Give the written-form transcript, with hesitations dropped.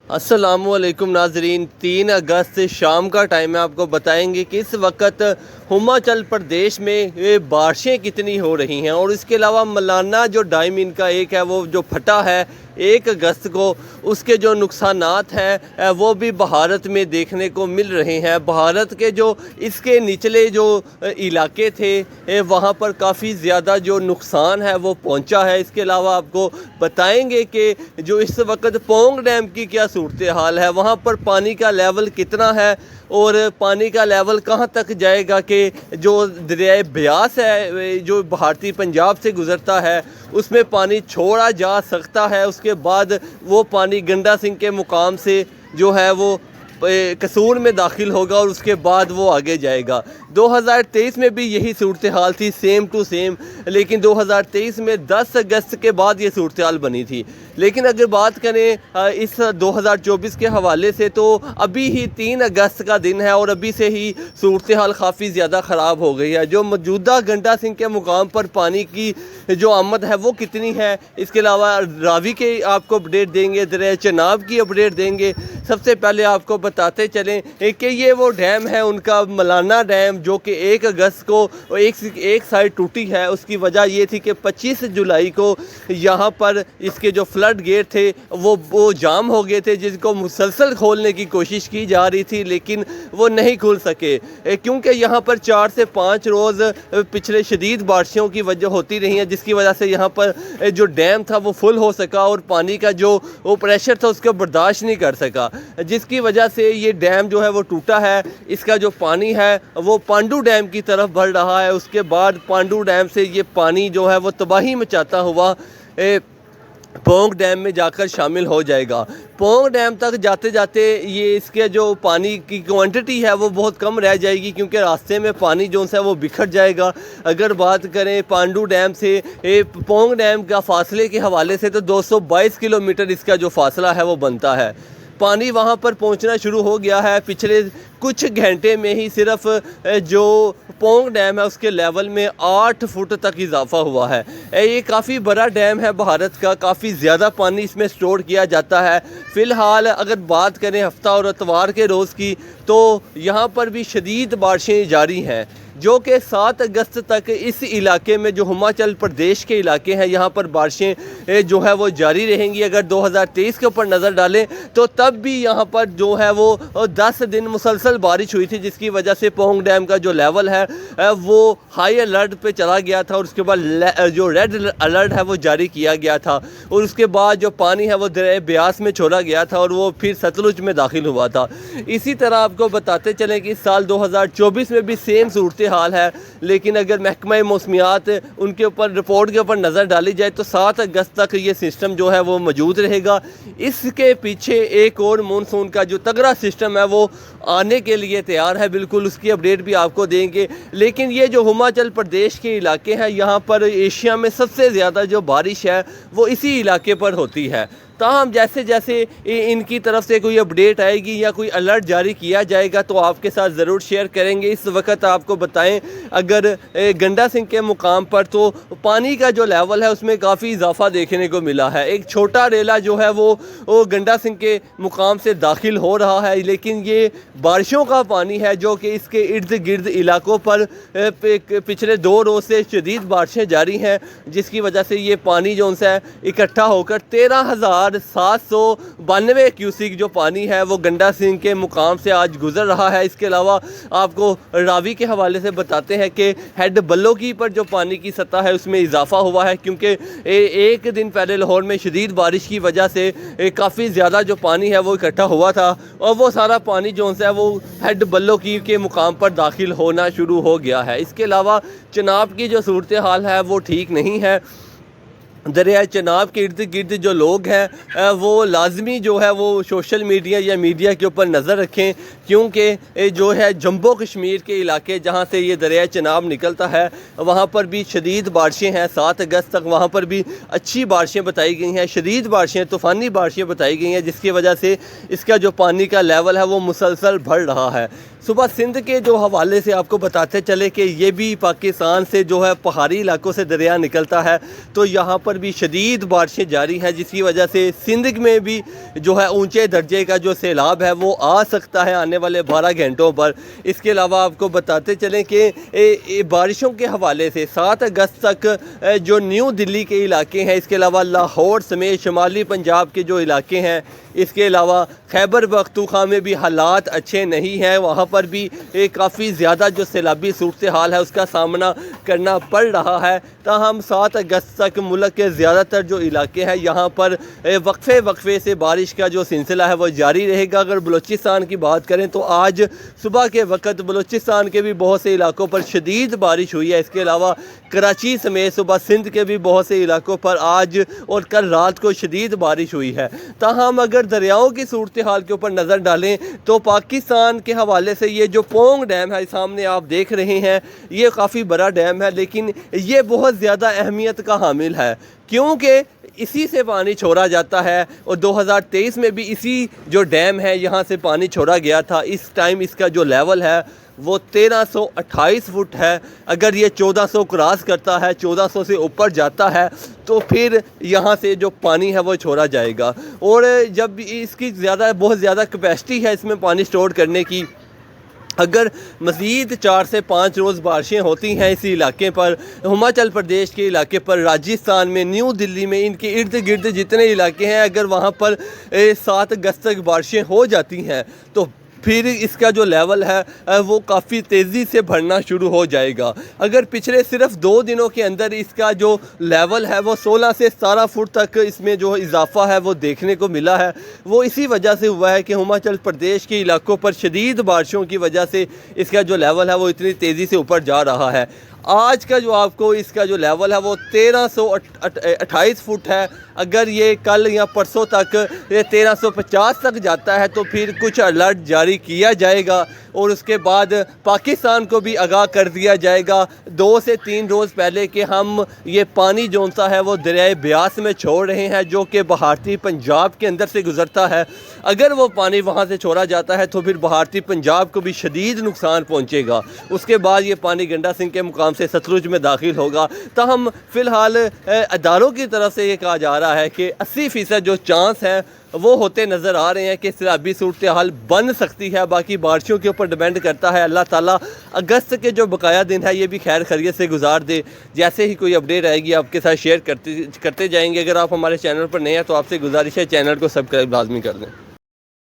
السلام علیکم ناظرین، 3 اگست شام کا ٹائم ہے۔ آپ کو بتائیں گے کہ اس وقت ہماچل پردیش میں بارشیں کتنی ہو رہی ہیں، اور اس کے علاوہ ملانہ جو ڈیم ان کا ایک ہے وہ جو پھٹا ہے 1 اگست کو، اس کے جو نقصانات ہیں وہ بھی بھارت میں دیکھنے کو مل رہے ہیں۔ بھارت کے جو اس کے نچلے جو علاقے تھے وہاں پر کافی زیادہ جو نقصان ہے وہ پہنچا ہے۔ اس کے علاوہ آپ کو بتائیں گے کہ جو اس وقت پونگ ڈیم کی کیا صورتحال ہے، وہاں پر پانی کا لیول کتنا ہے اور پانی کا لیول کہاں تک جائے گا کہ جو دریائے بیاس ہے جو بھارتی پنجاب سے گزرتا ہے اس میں پانی چھوڑا جا سکتا ہے، اس کے بعد وہ پانی گنڈا سنگھ کے مقام سے جو ہے وہ قصور میں داخل ہوگا اور اس کے بعد وہ آگے جائے گا۔ 2023 میں بھی یہی صورتحال تھی، سیم ٹو سیم، لیکن 2023 میں 10 اگست کے بعد یہ صورتحال بنی تھی۔ لیکن اگر بات کریں اس 2024 کے حوالے سے تو ابھی ہی 3 اگست کا دن ہے اور ابھی سے ہی صورتحال کافی زیادہ خراب ہو گئی ہے۔ جو موجودہ گنڈا سنگھ کے مقام پر پانی کی جو آمد ہے وہ کتنی ہے، اس کے علاوہ راوی کے آپ کو اپڈیٹ دیں گے، دریائے چناب کی اپڈیٹ دیں گے۔ سب سے پہلے آپ کو بتاتے چلیں کہ یہ وہ ڈیم ہے ان کا ملانہ ڈیم، جو کہ 1 اگست کو ایک سائڈ ٹوٹی ہے۔ اس کی وجہ یہ تھی کہ 25 جولائی کو یہاں پر اس کے جو فلڈ گیٹ تھے وہ جام ہو گئے تھے، جن کو مسلسل کھولنے کی کوشش کی جا رہی تھی لیکن وہ نہیں کھل سکے، کیونکہ یہاں پر 4 سے 5 روز پچھلے شدید بارشوں کی وجہ ہوتی رہی ہیں، جس کی وجہ سے یہاں پر جو ڈیم تھا وہ فل ہو سکا اور پانی کا جو پریشر تھا اس کو برداشت نہیں کر سکا، جس کی وجہ سے یہ ڈیم جو ہے وہ ٹوٹا ہے۔ اس کا جو پانی ہے وہ پانڈو ڈیم کی طرف بڑھ رہا ہے، اس کے بعد پانڈو ڈیم سے یہ پانی جو ہے وہ تباہی مچاتا ہوا پونگ ڈیم میں جا کر شامل ہو جائے گا۔ پونگ ڈیم تک جاتے جاتے یہ اس کے جو پانی کی کوانٹٹی ہے وہ بہت کم رہ جائے گی، کیونکہ راستے میں پانی جو ہے وہ بکھر جائے گا۔ اگر بات کریں پانڈو ڈیم سے پونگ ڈیم کا فاصلے کے حوالے سے تو 222 کلومیٹر اس کا جو فاصلہ ہے وہ بنتا ہے۔ پانی وہاں پر پہنچنا شروع ہو گیا ہے، پچھلے کچھ گھنٹے میں ہی صرف جو پونگ ڈیم ہے اس کے لیول میں 8 فٹ تک اضافہ ہوا ہے۔ یہ کافی بڑا ڈیم ہے بھارت کا، کافی زیادہ پانی اس میں سٹور کیا جاتا ہے۔ فی الحال اگر بات کریں ہفتہ اور اتوار کے روز کی تو یہاں پر بھی شدید بارشیں جاری ہیں، جو کہ 7 اگست تک اس علاقے میں جو ہماچل پردیش کے علاقے ہیں یہاں پر بارشیں جو ہے وہ جاری رہیں گی۔ اگر 2023 کے اوپر نظر ڈالیں تو تب بھی یہاں پر جو ہے وہ 10 دن مسلسل بارش ہوئی تھی، جس کی وجہ سے پونگ ڈیم کا جو لیول ہے وہ ہائی الرٹ پہ چلا گیا تھا اور اس کے بعد جو ریڈ الرٹ ہے وہ جاری کیا گیا تھا، اور اس کے بعد جو پانی ہے وہ دریائے بیاس میں چھوڑا گیا تھا اور وہ پھر ستلج میں داخل ہوا تھا۔ اسی طرح آپ کو بتاتے چلیں کہ اس سال 2024 میں بھی سیم صورتحال ہے، لیکن اگر محکمہ موسمیات ان کے اوپر رپورٹ کے اوپر نظر ڈالی جائے تو 7 اگست تک یہ سسٹم جو ہے وہ موجود رہے گا۔ اس کے پیچھے ایک اور مونسون کا جو تگڑا سسٹم ہے وہ آنے کے لیے تیار ہے، بالکل اس کی اپڈیٹ بھی آپ کو دیں گے۔ لیکن یہ جو ہماچل پردیش کے علاقے ہیں یہاں پر ایشیا میں سب سے زیادہ جو بارش ہے وہ اسی علاقے پر ہوتی ہے۔ تاہم جیسے جیسے ان کی طرف سے کوئی اپڈیٹ آئے گی یا کوئی الرٹ جاری کیا جائے گا تو آپ کے ساتھ ضرور شیئر کریں گے۔ اس وقت آپ کو بتائیں اگر گنڈا سنگھ کے مقام پر تو پانی کا جو لیول ہے اس میں کافی اضافہ دیکھنے کو ملا ہے۔ ایک چھوٹا ریلا جو ہے وہ گنڈا سنگھ کے مقام سے داخل ہو رہا ہے، لیکن یہ بارشوں کا پانی ہے جو کہ اس کے ارد گرد علاقوں پر پچھلے 2 روز سے شدید بارشیں جاری ہیں، جس کی وجہ سے یہ پانی جو ان سے اکٹھا ہو کر 13,792 کیوسک جو پانی ہے وہ گنڈا سنگھ کے مقام سے آج گزر رہا ہے۔ اس کے علاوہ آپ کو راوی کے حوالے سے بتاتے ہیں کہ ہیڈ بلوکی پر جو پانی کی سطح ہے اس میں اضافہ ہوا ہے، کیونکہ ایک دن پہلے لاہور میں شدید بارش کی وجہ سے کافی زیادہ جو پانی ہے وہ اکٹھا ہوا تھا اور وہ سارا پانی جو ہے وہ ہیڈ بلوکی کے مقام پر داخل ہونا شروع ہو گیا ہے۔ اس کے علاوہ چناب کی جو صورتحال ہے وہ ٹھیک نہیں ہے۔ دریائے چناب کے ارد گرد جو لوگ ہیں وہ لازمی جو ہے وہ سوشل میڈیا یا میڈیا کے اوپر نظر رکھیں، کیونکہ جو ہے جموں کشمیر کے علاقے جہاں سے یہ دریائے چناب نکلتا ہے وہاں پر بھی شدید بارشیں ہیں۔ 7 اگست تک وہاں پر بھی اچھی بارشیں بتائی گئی ہیں، شدید بارشیں، طوفانی بارشیں بتائی گئی ہیں، جس کی وجہ سے اس کا جو پانی کا لیول ہے وہ مسلسل بڑھ رہا ہے۔ صبح سندھ کے جو حوالے سے آپ کو بتاتے چلے کہ یہ بھی پاکستان سے جو ہے پہاڑی علاقوں سے دریا نکلتا ہے، تو یہاں پر پر بھی شدید بارشیں جاری ہیں، جس کی وجہ سے سندھ میں بھی جو ہے اونچے درجے کا جو سیلاب ہے وہ آ سکتا ہے آنے والے 12 گھنٹوں پر۔ اس کے علاوہ آپ کو بتاتے چلیں کہ بارشوں کے حوالے سے 7 اگست تک جو نیو دلی کے علاقے ہیں، اس کے علاوہ لاہور سمیت شمالی پنجاب کے جو علاقے ہیں، اس کے علاوہ خیبر پختونخوا میں بھی حالات اچھے نہیں ہیں، وہاں پر بھی کافی زیادہ جو سیلابی صورتحال ہے اس کا سامنا کرنا پڑ رہا ہے۔ تاہم 7 اگست تک ملک کے زیادہ تر جو علاقے ہیں یہاں پر وقفے سے بارش کا جو سلسلہ ہے وہ جاری رہے گا۔ اگر بلوچستان کی بات کریں تو آج صبح کے وقت بلوچستان کے بھی بہت سے علاقوں پر شدید بارش ہوئی ہے، اس کے علاوہ کراچی سمیت صبح سندھ کے بھی بہت سے علاقوں پر آج اور کل رات کو شدید بارش ہوئی ہے۔ تاہم اگر دریاؤں کی صورتحال کے اوپر نظر ڈالیں تو پاکستان کے حوالے سے یہ جو پونگ ڈیم ہے سامنے آپ دیکھ رہے ہیں، یہ کافی بڑا ڈیم ہے، لیکن یہ بہت زیادہ اہمیت کا حامل ہے کیونکہ اسی سے پانی چھوڑا جاتا ہے، اور 2023 میں بھی اسی جو ڈیم ہے یہاں سے پانی چھوڑا گیا تھا۔ اس ٹائم اس کا جو لیول ہے وہ 1328 فٹ ہے۔ اگر یہ 1400 کراس کرتا ہے، 1400 سے اوپر جاتا ہے تو پھر یہاں سے جو پانی ہے وہ چھوڑا جائے گا، اور جب اس کی بہت زیادہ کیپیسٹی ہے اس میں پانی سٹور کرنے کی۔ اگر مزید 4 سے 5 روز بارشیں ہوتی ہیں اسی علاقے پر، ہماچل پردیش کے علاقے پر، راجستھان میں، نیو دلی میں، ان کے ارد گرد جتنے علاقے ہیں، اگر وہاں پر 7 اگست تک بارشیں ہو جاتی ہیں تو پھر اس کا جو لیول ہے وہ کافی تیزی سے بڑھنا شروع ہو جائے گا۔ اگر پچھلے صرف 2 دنوں کے اندر اس کا جو لیول ہے وہ 16 سے 17 فٹ تک اس میں جو اضافہ ہے وہ دیکھنے کو ملا ہے، وہ اسی وجہ سے ہوا ہے کہ ہماچل پردیش کے علاقوں پر شدید بارشوں کی وجہ سے اس کا جو لیول ہے وہ اتنی تیزی سے اوپر جا رہا ہے۔ آج کا جو آپ کو اس کا جو لیول ہے وہ 1328 فٹ ہے۔ اگر یہ کل یا پرسوں تک 1350 تک جاتا ہے تو پھر کچھ الرٹ جاری کیا جائے گا، اور اس کے بعد پاکستان کو بھی آگاہ کر دیا جائے گا 2 سے 3 روز پہلے کہ ہم یہ پانی جو سا ہے وہ دریائے بیاس میں چھوڑ رہے ہیں، جو کہ بھارتی پنجاب کے اندر سے گزرتا ہے۔ اگر وہ پانی وہاں سے چھوڑا جاتا ہے تو پھر بھارتی پنجاب کو بھی شدید نقصان پہنچے گا۔ اس کے بعد یہ پانی گنڈا سنگھ کے مقام سے ستلج میں داخل ہوگا۔ تاہم فی الحال اداروں کی طرف سے یہ کہا جا رہا ہے کہ 80% جو چانس ہیں وہ ہوتے نظر آ رہے ہیں کہ سیلابی صورتحال بن سکتی ہے۔ باقی بارشوں کے اوپر ڈیپینڈ کرتا ہے۔ اللہ تعالیٰ اگست کے جو بقایا دن ہے یہ بھی خیر خیریت سے گزار دے۔ جیسے ہی کوئی اپڈیٹ آئے گی آپ کے ساتھ شیئر کرتے جائیں گے۔ اگر آپ ہمارے چینل پر نئے ہیں تو آپ سے گزارش ہے چینل کو سبسکرائب لازمی کر دیں۔